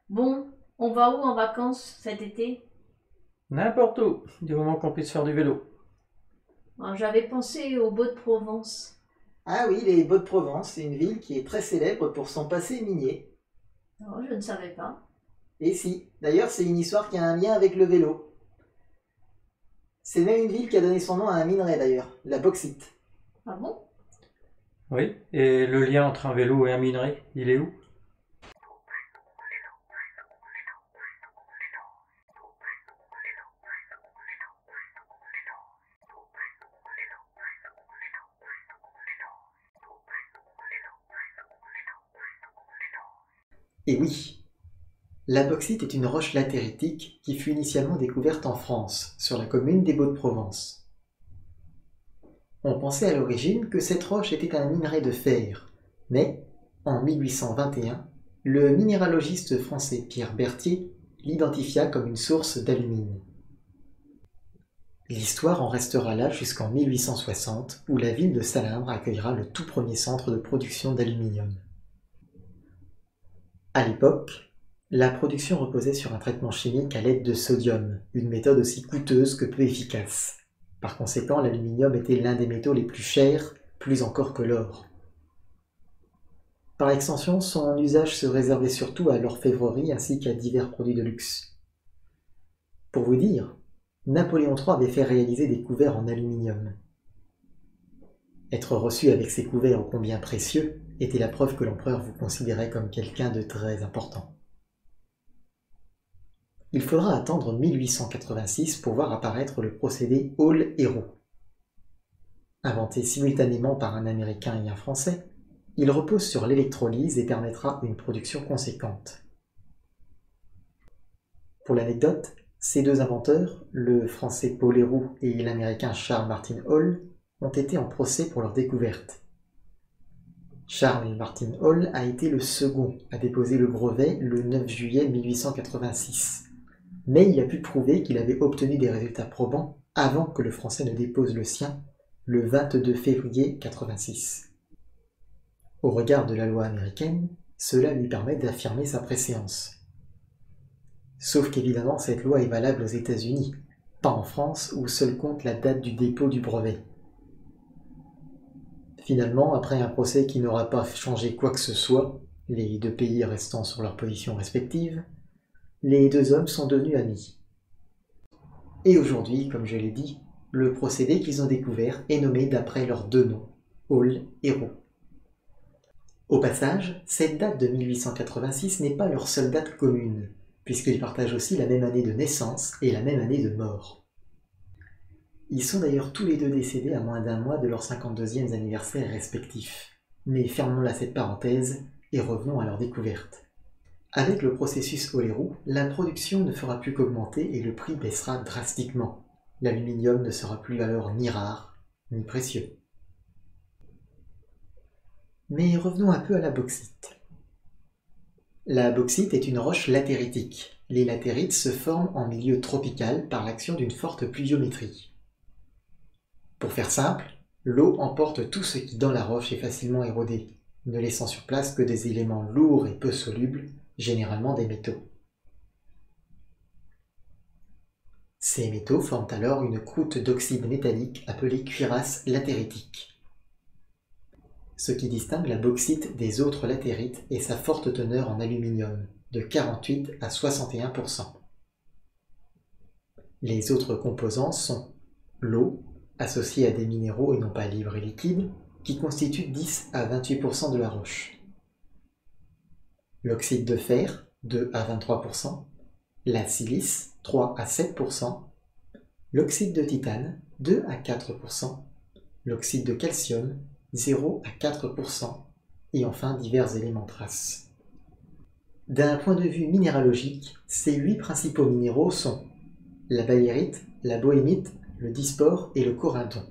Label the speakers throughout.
Speaker 1: Bon, on va où en vacances cet été?
Speaker 2: N'importe où, du moment qu'on puisse faire du vélo.
Speaker 1: Alors, j'avais pensé au Beau-de-Provence.
Speaker 3: Ah oui, les Baux-de-Provence, c'est une ville qui est très célèbre pour son passé minier.
Speaker 1: Oh, je ne savais pas.
Speaker 3: Et si, d'ailleurs, c'est une histoire qui a un lien avec le vélo. C'est même une ville qui a donné son nom à un minerai d'ailleurs, la bauxite.
Speaker 1: Ah bon?
Speaker 2: Oui, et le lien entre un vélo et un minerai, il est où?
Speaker 3: Et oui, la bauxite est une roche latéritique qui fut initialement découverte en France, sur la commune des Baux-de-Provence. On pensait à l'origine que cette roche était un minerai de fer, mais en 1821, le minéralogiste français Pierre Berthier l'identifia comme une source d'alumine. L'histoire en restera là jusqu'en 1860, où la ville de Salindre accueillera le tout premier centre de production d'aluminium. À l'époque, la production reposait sur un traitement chimique à l'aide de sodium, une méthode aussi coûteuse que peu efficace. Par conséquent, l'aluminium était l'un des métaux les plus chers, plus encore que l'or. Par extension, son usage se réservait surtout à l'orfèvrerie ainsi qu'à divers produits de luxe. Pour vous dire, Napoléon III avait fait réaliser des couverts en aluminium. Être reçu avec ces couverts ô combien précieux était la preuve que l'empereur vous considérait comme quelqu'un de très important. Il faudra attendre 1886 pour voir apparaître le procédé Hall-Héroult. Inventé simultanément par un Américain et un Français, il repose sur l'électrolyse et permettra une production conséquente. Pour l'anecdote, ces deux inventeurs, le Français Paul Héroult et l'Américain Charles Martin Hall, ont été en procès pour leur découverte. Charles Martin Hall a été le second à déposer le brevet le 9 juillet 1886, mais il a pu prouver qu'il avait obtenu des résultats probants avant que le Français ne dépose le sien le 22 février 86. Au regard de la loi américaine, cela lui permet d'affirmer sa préséance. Sauf qu'évidemment cette loi est valable aux États-Unis, pas en France où seul compte la date du dépôt du brevet. Finalement, après un procès qui n'aura pas changé quoi que ce soit, les deux pays restant sur leurs positions respectives, les deux hommes sont devenus amis. Et aujourd'hui, comme je l'ai dit, le procédé qu'ils ont découvert est nommé d'après leurs deux noms, Hall et Roux. Au passage, cette date de 1886 n'est pas leur seule date commune, puisqu'ils partagent aussi la même année de naissance et la même année de mort. Ils sont d'ailleurs tous les deux décédés à moins d'un mois de leurs 52e anniversaires respectifs. Mais fermons là cette parenthèse et revenons à leur découverte. Avec le processus Hall-Héroult, la production ne fera plus qu'augmenter et le prix baissera drastiquement. L'aluminium ne sera plus alors ni rare, ni précieux. Mais revenons un peu à la bauxite. La bauxite est une roche latéritique. Les latérites se forment en milieu tropical par l'action d'une forte pluviométrie. Pour faire simple, l'eau emporte tout ce qui dans la roche est facilement érodé, ne laissant sur place que des éléments lourds et peu solubles, généralement des métaux. Ces métaux forment alors une croûte d'oxyde métallique appelée cuirasse latéritique. Ce qui distingue la bauxite des autres latérites est sa forte teneur en aluminium, de 48 à 61%. Les autres composants sont l'eau, associée à des minéraux et non pas libres et liquides, qui constituent 10 à 28% de la roche. L'oxyde de fer, 2 à 23%, la silice, 3 à 7%, l'oxyde de titane, 2 à 4%, l'oxyde de calcium, 0 à 4%, et enfin divers éléments traces. D'un point de vue minéralogique, ces 8 principaux minéraux sont la baryérite, la bohémite, le dispore et le corindon,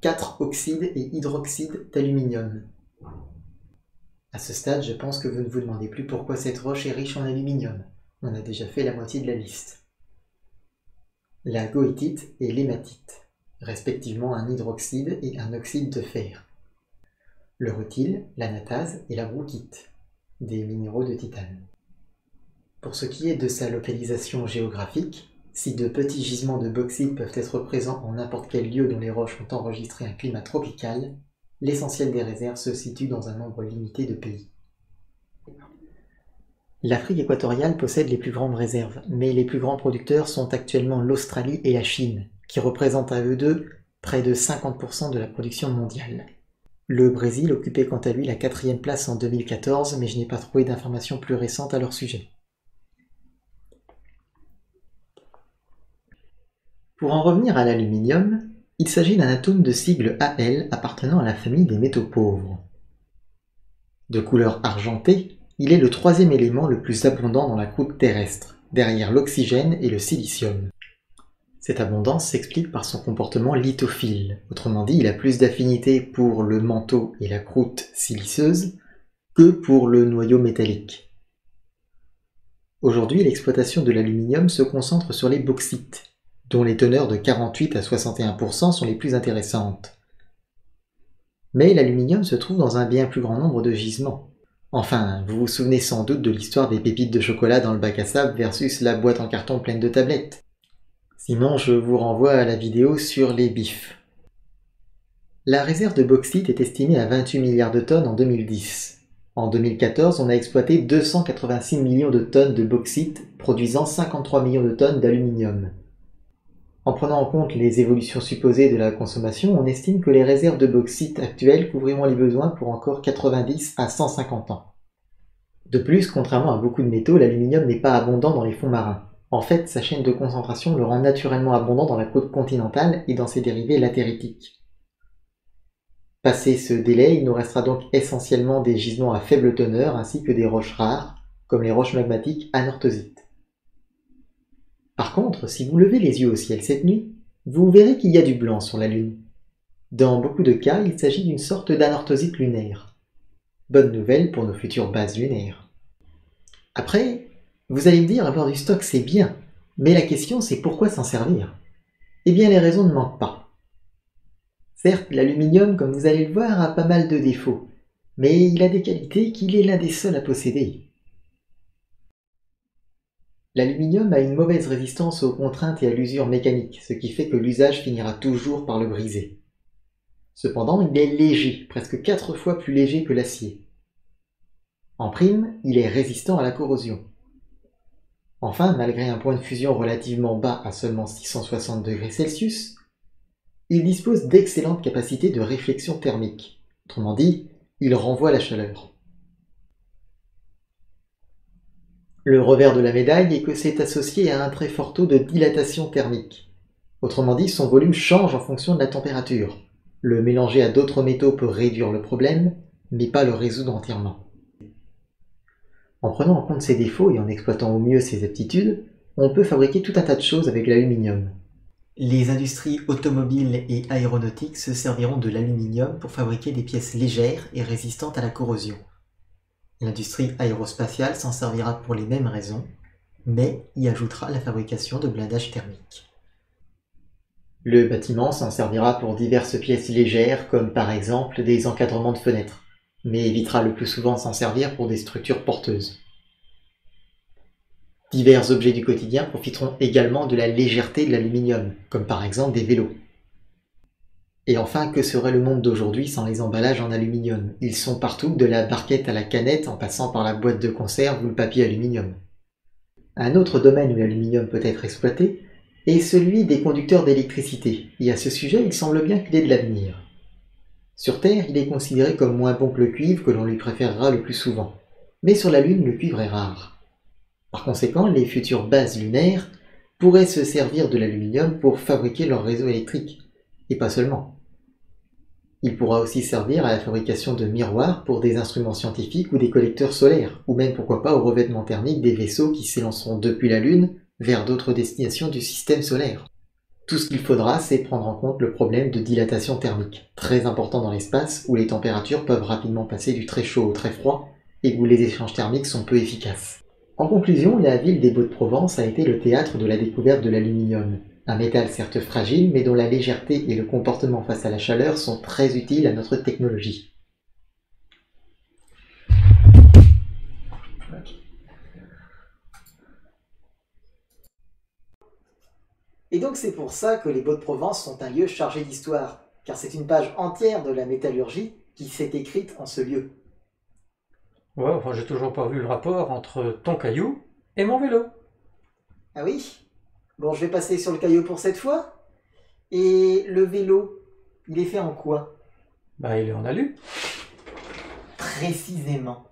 Speaker 3: 4 oxydes et hydroxydes d'aluminium. À ce stade, je pense que vous ne vous demandez plus pourquoi cette roche est riche en aluminium. On a déjà fait la moitié de la liste. La goethite et l'hématite, respectivement un hydroxyde et un oxyde de fer. Le rutile, l'anatase et la brookite, des minéraux de titane. Pour ce qui est de sa localisation géographique, si de petits gisements de bauxite peuvent être présents en n'importe quel lieu dont les roches ont enregistré un climat tropical, l'essentiel des réserves se situe dans un nombre limité de pays. L'Afrique équatoriale possède les plus grandes réserves, mais les plus grands producteurs sont actuellement l'Australie et la Chine, qui représentent à eux deux près de 50% de la production mondiale. Le Brésil occupait quant à lui la 4e place en 2014, mais je n'ai pas trouvé d'informations plus récentes à leur sujet. Pour en revenir à l'aluminium, il s'agit d'un atome de sigle Al appartenant à la famille des métaux pauvres. De couleur argentée, il est le 3e élément le plus abondant dans la croûte terrestre, derrière l'oxygène et le silicium. Cette abondance s'explique par son comportement lithophile, autrement dit, il a plus d'affinité pour le manteau et la croûte siliceuse que pour le noyau métallique. Aujourd'hui, l'exploitation de l'aluminium se concentre sur les bauxites, dont les teneurs de 48 à 61% sont les plus intéressantes. Mais l'aluminium se trouve dans un bien plus grand nombre de gisements. Enfin, vous vous souvenez sans doute de l'histoire des pépites de chocolat dans le bac à sable versus la boîte en carton pleine de tablettes. Sinon, je vous renvoie à la vidéo sur les bifs. La réserve de bauxite est estimée à 28 milliards de tonnes en 2010. En 2014, on a exploité 286 millions de tonnes de bauxite, produisant 53 millions de tonnes d'aluminium. En prenant en compte les évolutions supposées de la consommation, on estime que les réserves de bauxite actuelles couvriront les besoins pour encore 90 à 150 ans. De plus, contrairement à beaucoup de métaux, l'aluminium n'est pas abondant dans les fonds marins. En fait, sa chaîne de concentration le rend naturellement abondant dans la côte continentale et dans ses dérivés latéritiques. Passé ce délai, il nous restera donc essentiellement des gisements à faible teneur ainsi que des roches rares, comme les roches magmatiques anorthosites. Par contre, si vous levez les yeux au ciel cette nuit, vous verrez qu'il y a du blanc sur la Lune. Dans beaucoup de cas, il s'agit d'une sorte d'anorthosite lunaire. Bonne nouvelle pour nos futures bases lunaires. Après, vous allez me dire avoir du stock c'est bien, mais la question c'est pourquoi s'en servir? Eh bien les raisons ne manquent pas. Certes, l'aluminium, comme vous allez le voir, a pas mal de défauts, mais il a des qualités qu'il est l'un des seuls à posséder. L'aluminium a une mauvaise résistance aux contraintes et à l'usure mécanique, ce qui fait que l'usage finira toujours par le briser. Cependant, il est léger, presque 4 fois plus léger que l'acier. En prime, il est résistant à la corrosion. Enfin, malgré un point de fusion relativement bas à seulement 660 degrés Celsius, il dispose d'excellentes capacités de réflexion thermique. Autrement dit, il renvoie la chaleur. Le revers de la médaille est que c'est associé à un très fort taux de dilatation thermique. Autrement dit, son volume change en fonction de la température. Le mélanger à d'autres métaux peut réduire le problème, mais pas le résoudre entièrement. En prenant en compte ses défauts et en exploitant au mieux ses aptitudes, on peut fabriquer tout un tas de choses avec l'aluminium. Les industries automobiles et aéronautiques se serviront de l'aluminium pour fabriquer des pièces légères et résistantes à la corrosion. L'industrie aérospatiale s'en servira pour les mêmes raisons, mais y ajoutera la fabrication de blindage thermique. Le bâtiment s'en servira pour diverses pièces légères, comme par exemple des encadrements de fenêtres, mais évitera le plus souvent de s'en servir pour des structures porteuses. Divers objets du quotidien profiteront également de la légèreté de l'aluminium, comme par exemple des vélos. Et enfin, que serait le monde d'aujourd'hui sans les emballages en aluminium? Ils sont partout, de la barquette à la canette, en passant par la boîte de conserve ou le papier aluminium. Un autre domaine où l'aluminium peut être exploité est celui des conducteurs d'électricité, et à ce sujet, il semble bien qu'il ait de l'avenir. Sur Terre, il est considéré comme moins bon que le cuivre, que l'on lui préférera le plus souvent. Mais sur la Lune, le cuivre est rare. Par conséquent, les futures bases lunaires pourraient se servir de l'aluminium pour fabriquer leur réseau électrique, et pas seulement. Il pourra aussi servir à la fabrication de miroirs pour des instruments scientifiques ou des collecteurs solaires, ou même pourquoi pas au revêtement thermique des vaisseaux qui s'élanceront depuis la Lune vers d'autres destinations du système solaire. Tout ce qu'il faudra, c'est prendre en compte le problème de dilatation thermique, très important dans l'espace où les températures peuvent rapidement passer du très chaud au très froid et où les échanges thermiques sont peu efficaces. En conclusion, la ville des Baux-de-Provence a été le théâtre de la découverte de l'aluminium. Un métal certes fragile, mais dont la légèreté et le comportement face à la chaleur sont très utiles à notre technologie. Et donc c'est pour ça que les Baux-de-Provence sont un lieu chargé d'histoire, car c'est une page entière de la métallurgie qui s'est écrite en ce lieu.
Speaker 2: Ouais, enfin, j'ai toujours pas vu le rapport entre ton caillou et mon vélo.
Speaker 3: Ah oui? Bon, je vais passer sur le caillou pour cette fois. Et le vélo, il est fait en quoi?
Speaker 2: Bah, il est en alu.
Speaker 3: Précisément.